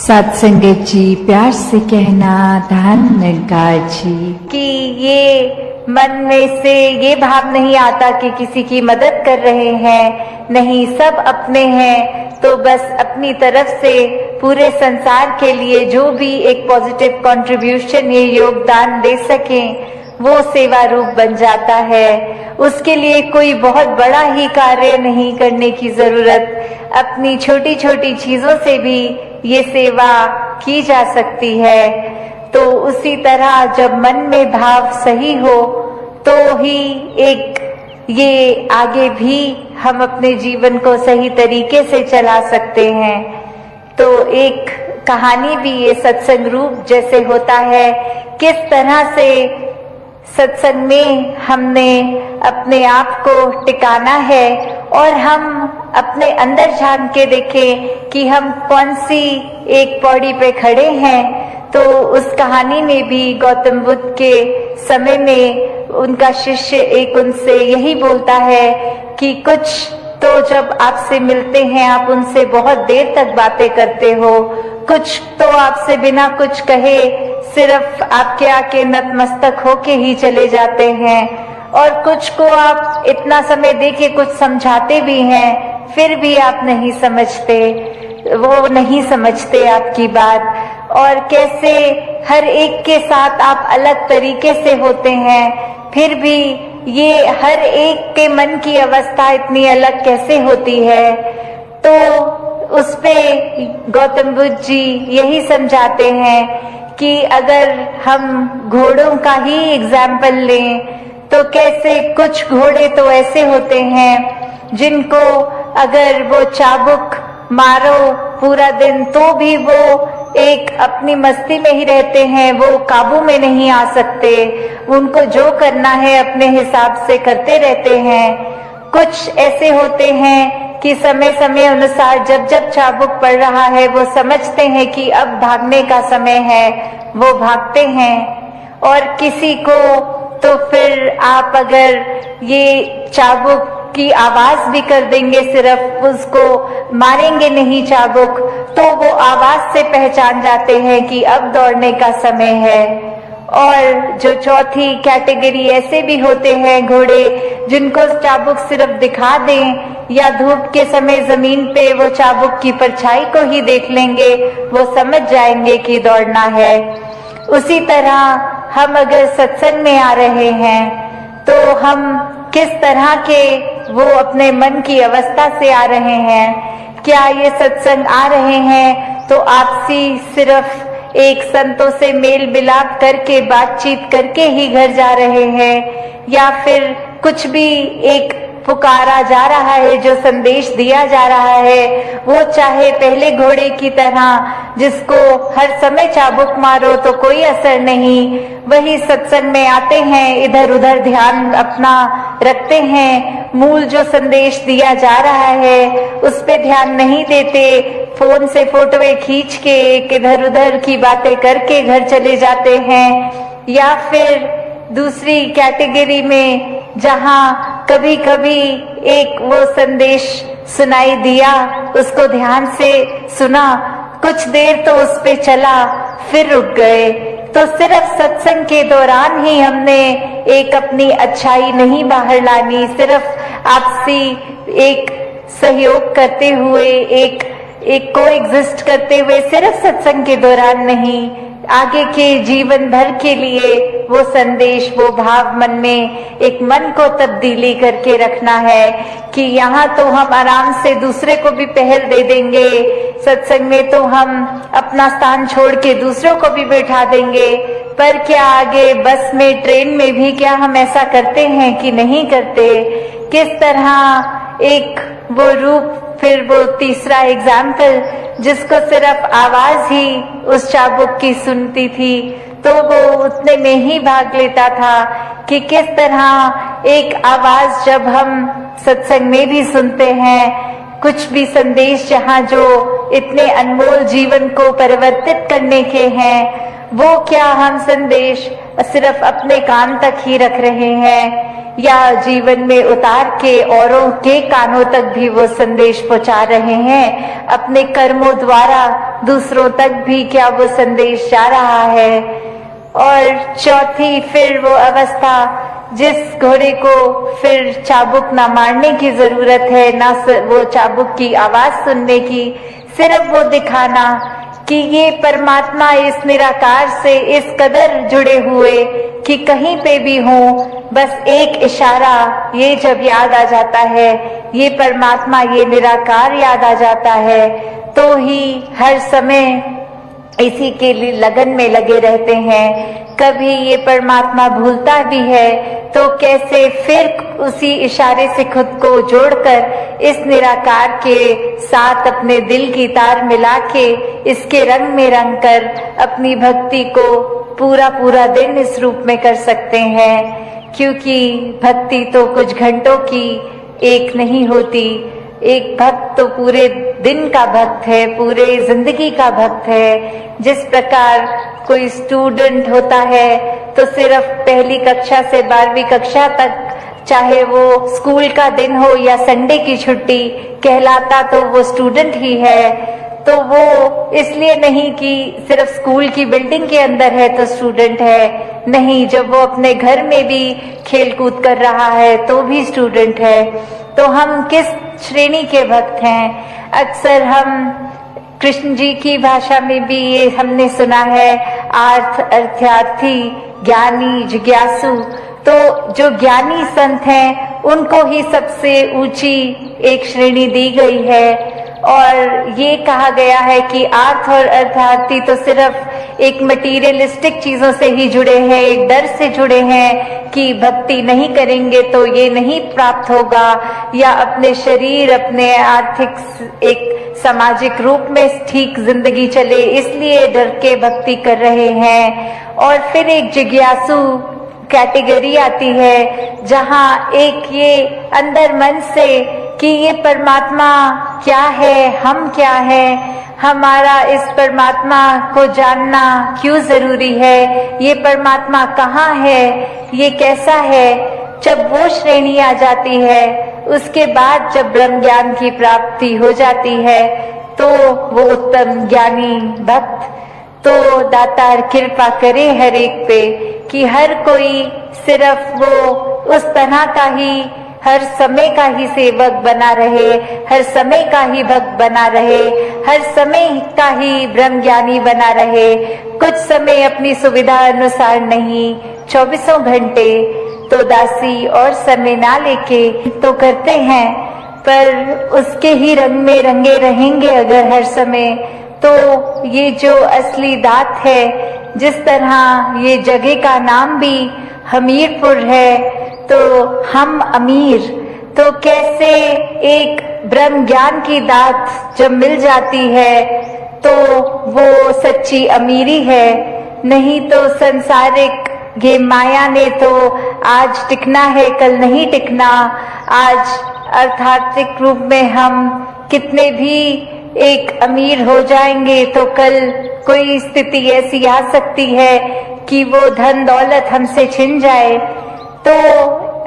सत्संगत जी प्यार से कहना धन्यकार जी कि ये मन में से ये भाव नहीं आता कि किसी की मदद कर रहे हैं, नहीं, सब अपने हैं। तो बस अपनी तरफ से पूरे संसार के लिए जो भी एक पॉजिटिव कंट्रीब्यूशन ये योगदान दे सकें वो सेवा रूप बन जाता है। उसके लिए कोई बहुत बड़ा ही कार्य नहीं करने की जरूरत, अपनी छोटी छोटी चीजों से भी ये सेवा की जा सकती है। तो उसी तरह जब मन में भाव सही हो तो ही एक ये आगे भी हम अपने जीवन को सही तरीके से चला सकते हैं। तो एक कहानी भी ये सत्संग रूप जैसे होता है, किस तरह से सत्संग में हमने अपने आप को टिकाना है और हम अपने अंदर झांक के देखें कि हम कौन सी एक पौड़ी पे खड़े हैं। तो उस कहानी में भी गौतम बुद्ध के समय में उनका शिष्य एक उनसे यही बोलता है कि कुछ तो जब आपसे मिलते हैं आप उनसे बहुत देर तक बातें करते हो, कुछ तो आपसे बिना कुछ कहे सिर्फ आपके आके नतमस्तक होके ही चले जाते हैं, और कुछ को आप इतना समय देके कुछ समझाते भी हैं फिर भी आप नहीं समझते, वो नहीं समझते आपकी बात। और कैसे हर एक के साथ आप अलग तरीके से होते हैं फिर भी ये हर एक के मन की अवस्था इतनी अलग कैसे होती है। तो उस पे गौतम बुद्ध जी यही समझाते हैं कि अगर हम घोड़ों का ही एग्जाम्पल लें तो कैसे कुछ घोड़े तो ऐसे होते हैं जिनको अगर वो चाबुक मारो पूरा दिन तो भी वो एक अपनी मस्ती में ही रहते हैं, वो काबू में नहीं आ सकते, उनको जो करना है अपने हिसाब से करते रहते हैं। कुछ ऐसे होते हैं कि समय समय अनुसार जब जब चाबुक पड़ रहा है वो समझते हैं कि अब भागने का समय है, वो भागते हैं। और किसी को तो फिर आप अगर ये चाबुक की आवाज भी कर देंगे, सिर्फ उसको मारेंगे नहीं चाबुक, तो वो आवाज से पहचान जाते हैं कि अब दौड़ने का समय है। और जो चौथी कैटेगरी ऐसे भी होते हैं घोड़े जिनको चाबुक सिर्फ दिखा दें या धूप के समय जमीन पे वो चाबुक की परछाई को ही देख लेंगे, वो समझ जाएंगे कि दौड़ना है। उसी तरह हम अगर सत्संग में आ रहे हैं तो हम किस तरह के वो अपने मन की अवस्था से आ रहे हैं। क्या ये सत्संग आ रहे हैं तो आपसी सिर्फ एक संतों से मेल मिलाप करके बातचीत करके ही घर जा रहे हैं, या फिर कुछ भी एक पुकारा जा रहा है, जो संदेश दिया जा रहा है वो चाहे पहले घोड़े की तरह जिसको हर समय चाबुक मारो तो कोई असर नहीं, वही सत्संग में आते हैं, इधर उधर ध्यान अपना रखते हैं, मूल जो संदेश दिया जा रहा है उस पे ध्यान नहीं देते, फोन से फोटोएं खींच के एक इधर उधर की बातें करके घर चले जाते हैं। या फिर दूसरी कैटेगरी में जहां कभी कभी एक वो संदेश सुनाई दिया, उसको ध्यान से सुना, कुछ देर तो उस पे चला, फिर रुक गए। तो सिर्फ सत्संग के दौरान ही हमने एक अपनी अच्छाई नहीं बाहर लानी, सिर्फ आपसी एक सहयोग करते हुए एक को एग्जिस्ट करते हुए सिर्फ सत्संग के दौरान नहीं, आगे के जीवन भर के लिए वो संदेश, वो भाव मन में एक मन को तब्दीली करके रखना है कि यहाँ तो हम आराम से दूसरे को भी पहल दे देंगे, सत्संग में तो हम अपना स्थान छोड़ के दूसरों को भी बैठा देंगे, पर क्या आगे बस में ट्रेन में भी क्या हम ऐसा करते हैं कि नहीं करते। किस तरह एक वो रूप, फिर वो तीसरा एग्जाम्पल जिसको सिर्फ आवाज ही उस चाबुक की सुनती थी तो वो उतने में ही भाग लेता था कि किस तरह एक आवाज जब हम सत्संग में भी सुनते हैं, कुछ भी संदेश जहाँ जो इतने अनमोल जीवन को परिवर्तित करने के हैं, वो क्या हम संदेश सिर्फ अपने कान तक ही रख रहे हैं या जीवन में उतार के औरों के कानों तक भी वो संदेश पहुंचा रहे हैं, अपने कर्मों द्वारा दूसरों तक भी क्या वो संदेश जा रहा है। और चौथी फिर वो अवस्था जिस घोड़े को फिर चाबुक ना मारने की जरूरत है, ना वो चाबुक की आवाज सुनने की, सिर्फ वो दिखाना कि ये परमात्मा इस निराकार से इस कदर जुड़े हुए कि कहीं पे भी हो, बस एक इशारा ये जब याद आ जाता है, ये परमात्मा ये निराकार याद आ जाता है, तो ही हर समय इसी के लिए लगन में लगे रहते हैं। कभी ये परमात्मा भूलता भी है तो कैसे फिर उसी इशारे से खुद को जोड़कर इस निराकार के साथ अपने दिल की तार मिला के इसके रंग में रंग कर अपनी भक्ति को पूरा पूरा दिन इस रूप में कर सकते हैं। क्योंकि भक्ति तो कुछ घंटों की एक नहीं होती, एक भक्त तो पूरे दिन का भक्त है, पूरे जिंदगी का भक्त है। जिस प्रकार कोई स्टूडेंट होता है तो सिर्फ पहली कक्षा से 12वीं कक्षा तक, चाहे वो स्कूल का दिन हो या संडे की छुट्टी, कहलाता तो वो स्टूडेंट ही है। तो वो इसलिए नहीं कि सिर्फ स्कूल की बिल्डिंग के अंदर है तो स्टूडेंट है, नहीं, जब वो अपने घर में भी खेल कूद कर रहा है तो भी स्टूडेंट है। तो हम किस श्रेणी के भक्त हैं? अक्सर हम कृष्ण जी की भाषा में भी ये हमने सुना है, अर्थार्थी, ज्ञानी, जिज्ञासु। तो जो ज्ञानी संत हैं उनको ही सबसे ऊंची एक श्रेणी दी गई है। और ये कहा गया है कि अर्थ और अर्थार्थी तो सिर्फ एक मटीरियलिस्टिक चीजों से ही जुड़े हैं, एक डर से जुड़े हैं कि भक्ति नहीं करेंगे तो ये नहीं प्राप्त होगा, या अपने शरीर, अपने आर्थिक एक सामाजिक रूप में ठीक जिंदगी चले इसलिए डर के भक्ति कर रहे हैं। और फिर एक जिज्ञासु कैटेगरी आती है जहाँ एक ये अंदर मन से कि ये परमात्मा क्या है, हम क्या है, हमारा इस परमात्मा को जानना क्यों जरूरी है, ये परमात्मा कहाँ है, ये कैसा है। जब वो श्रेणी आ जाती है, उसके बाद जब ब्रह्म ज्ञान की प्राप्ति हो जाती है तो वो उत्तम ज्ञानी भक्त, तो दातार कृपा करे हर एक पे कि हर कोई सिर्फ वो उस तरह का ही हर समय का ही सेवक बना रहे, हर समय का ही भक्त बना रहे, हर समय का ही ब्रह्म ज्ञानी बना रहे। कुछ समय अपनी सुविधा अनुसार नहीं, 24 घंटे तो दासी और समय ना लेके तो करते हैं, पर उसके ही रंग में रंगे रहेंगे अगर हर समय, तो ये जो असली दात है, जिस तरह ये जगह का नाम भी हमीरपुर है, तो हम अमीर, तो कैसे एक ब्रह्म ज्ञान की दात जब मिल जाती है तो वो सच्ची अमीरी है। नहीं तो संसारिक ये माया ने तो आज टिकना है, कल नहीं टिकना। आज अर्थार्थिक रूप में हम कितने भी एक अमीर हो जाएंगे तो कल कोई स्थिति ऐसी आ सकती है कि वो धन दौलत हमसे छिन जाए। तो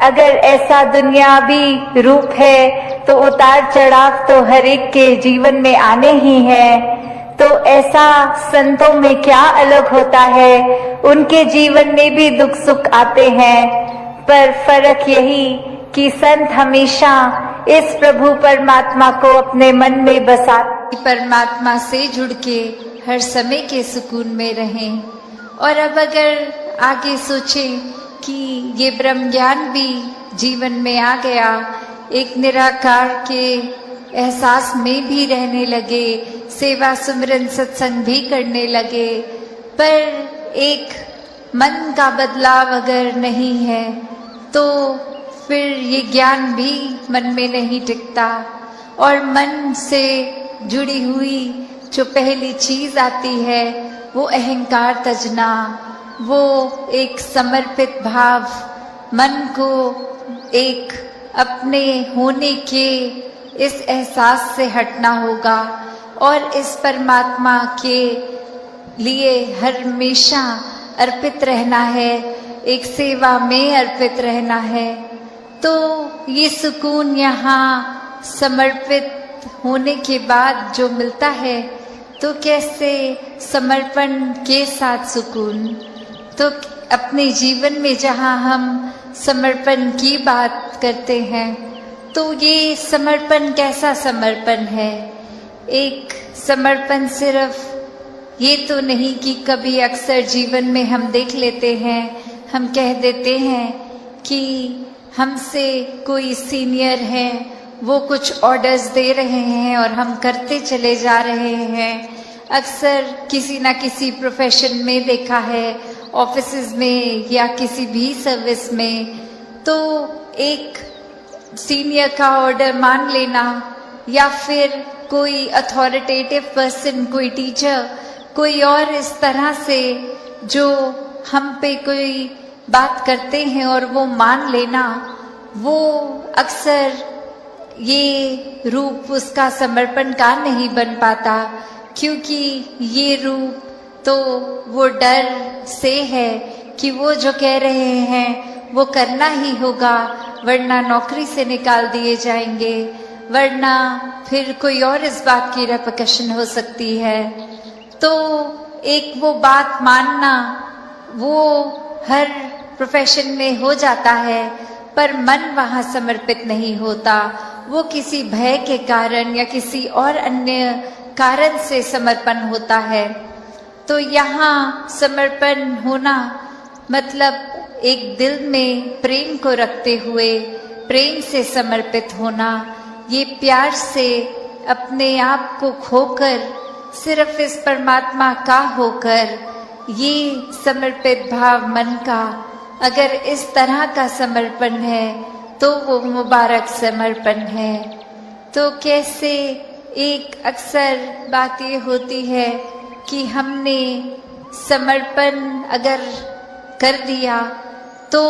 अगर ऐसा दुनियावी रूप है तो उतार चढ़ाव तो हर एक के जीवन में आने ही हैं। तो ऐसा संतों में क्या अलग होता है, उनके जीवन में भी दुख सुख आते हैं, पर फर्क यही कि संत हमेशा इस प्रभु परमात्मा को अपने मन में बसा, परमात्मा से जुड़ के हर समय के सुकून में रहें। और अब अगर आगे सोचें कि ये ब्रह्म ज्ञान भी जीवन में आ गया, एक निराकार के एहसास में भी रहने लगे, सेवा सुमरन सत्संग भी करने लगे, पर एक मन का बदलाव अगर नहीं है तो फिर ये ज्ञान भी मन में नहीं टिकता। और मन से जुड़ी हुई जो पहली चीज आती है वो अहंकार तजना, वो एक समर्पित भाव, मन को एक अपने होने के इस एहसास से हटना होगा और इस परमात्मा के लिए हमेशा अर्पित रहना है, एक सेवा में अर्पित रहना है। तो ये सुकून यहाँ समर्पित होने के बाद जो मिलता है, तो कैसे समर्पण के साथ सुकून। तो अपने जीवन में जहाँ हम समर्पण की बात करते हैं, तो ये समर्पण कैसा समर्पण है। एक समर्पण सिर्फ ये तो नहीं कि कभी अक्सर जीवन में हम देख लेते हैं, हम कह देते हैं कि हमसे कोई सीनियर है, वो कुछ ऑर्डर्स दे रहे हैं और हम करते चले जा रहे हैं। अक्सर किसी ना किसी प्रोफेशन में देखा है, ऑफिसेज में या किसी भी सर्विस में, तो एक सीनियर का ऑर्डर मान लेना या फिर कोई अथॉरिटेटिव पर्सन, कोई टीचर, कोई और इस तरह से जो हम पे कोई बात करते हैं और वो मान लेना, वो अक्सर ये रूप उसका समर्पण का नहीं बन पाता, क्योंकि ये रूप तो वो डर से है कि वो जो कह रहे हैं वो करना ही होगा, वरना नौकरी से निकाल दिए जाएंगे, वरना फिर कोई और इस बात की रेपकशन हो सकती है। तो एक वो बात मानना वो हर प्रोफेशन में हो जाता है, पर मन वहाँ समर्पित नहीं होता। वो किसी भय के कारण या किसी और अन्य कारण से समर्पण होता है। तो यहाँ समर्पण होना मतलब एक दिल में प्रेम को रखते हुए प्रेम से समर्पित होना, ये प्यार से अपने आप को खोकर सिर्फ इस परमात्मा का होकर, ये समर्पित भाव मन का अगर इस तरह का समर्पण है तो वो मुबारक समर्पण है। तो कैसे एक अक्सर बात ये होती है कि हमने समर्पण अगर कर दिया, तो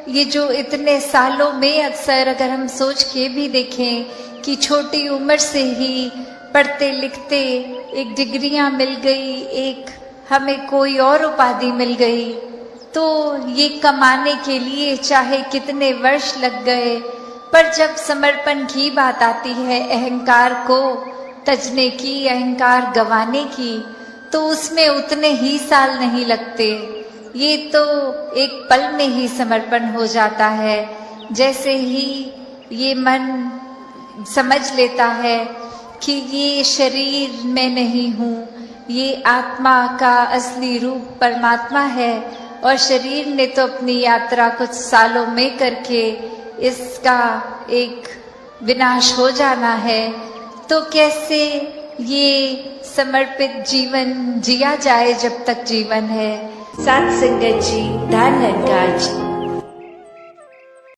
ये जो इतने सालों में अक्सर अगर हम सोच के भी देखें कि छोटी उम्र से ही पढ़ते लिखते एक डिग्रियां मिल गई, एक हमें कोई और उपाधि मिल गई, तो ये कमाने के लिए चाहे कितने वर्ष लग गए, पर जब समर्पण की बात आती है, अहंकार को तजने की, अहंकार गंवाने की, तो उसमें उतने ही साल नहीं लगते। ये तो एक पल में ही समर्पण हो जाता है। जैसे ही ये मन समझ लेता है कि ये शरीर मैं नहीं हूँ, ये आत्मा का असली रूप परमात्मा है, और शरीर ने तो अपनी यात्रा कुछ सालों में करके इसका एक विनाश हो जाना है, तो कैसे ये समर्पित जीवन जिया जाए जब तक जीवन है। सात संगत जी, धन निरंकार जी।